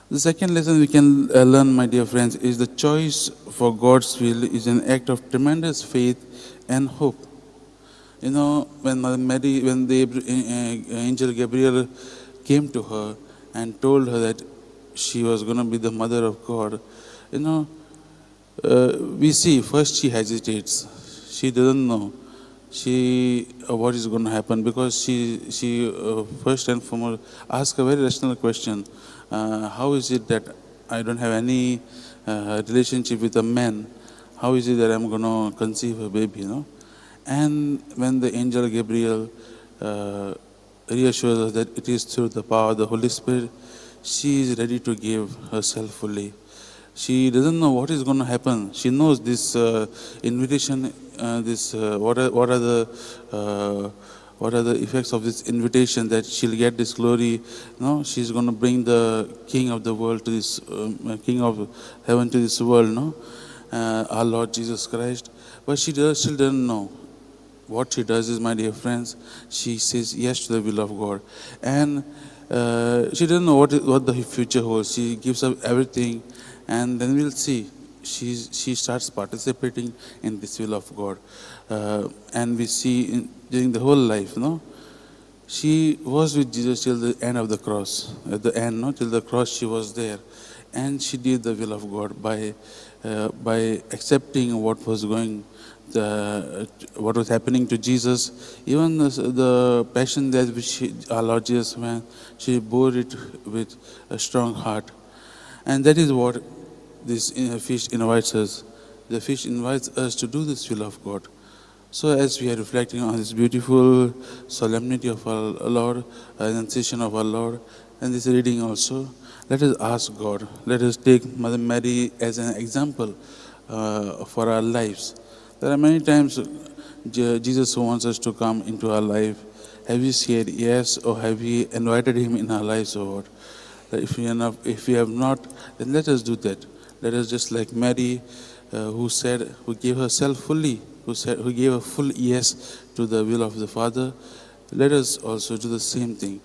The second lesson we can learn, my dear friends, is the choice for God's will is an act of tremendous faith and hope. You know, when Mother Mary, when the angel Gabriel came to her and told her that she was going to be the mother of God, you know, we see first she hesitates. She doesn't know what is going to happen, because she first and foremost asks a very rational question. How is it that I don't have any relationship with a man? How is it that I'm going to conceive a baby? And when the angel Gabriel reassures us that it is through the power of the Holy Spirit, she is ready to give herself fully. She doesn't know what is going to happen. She knows this invitation, what are the effects of this invitation, that she'll get this glory. No, she's going to bring the King of the world to this, King of heaven to this world. No, our Lord Jesus Christ. But she still doesn't know. What she does is, my dear friends, she says yes to the will of God, and she doesn't know what the future holds. She gives up everything, and then we'll see. She starts participating in this will of God, and we see during the whole life, she was with Jesus till the end of the cross. At the end, till the cross, she was there, and she did the will of God by accepting what was what was happening to Jesus. Even the passion that which our Lord Jesus went, she bore it with a strong heart, and that is what this fish invites us. The fish invites us to do this will of God. So as we are reflecting on this beautiful solemnity of our Lord, Annunciation of our Lord, and this reading also, let us ask God. Let us take Mother Mary as an example for our lives. There are many times Jesus wants us to come into our life. Have we said yes, or have we invited Him in our lives, or what? If we have not, then let us do that. Let us, just like Mary, who gave herself fully, who gave a full yes to the will of the Father. Let us also do the same thing.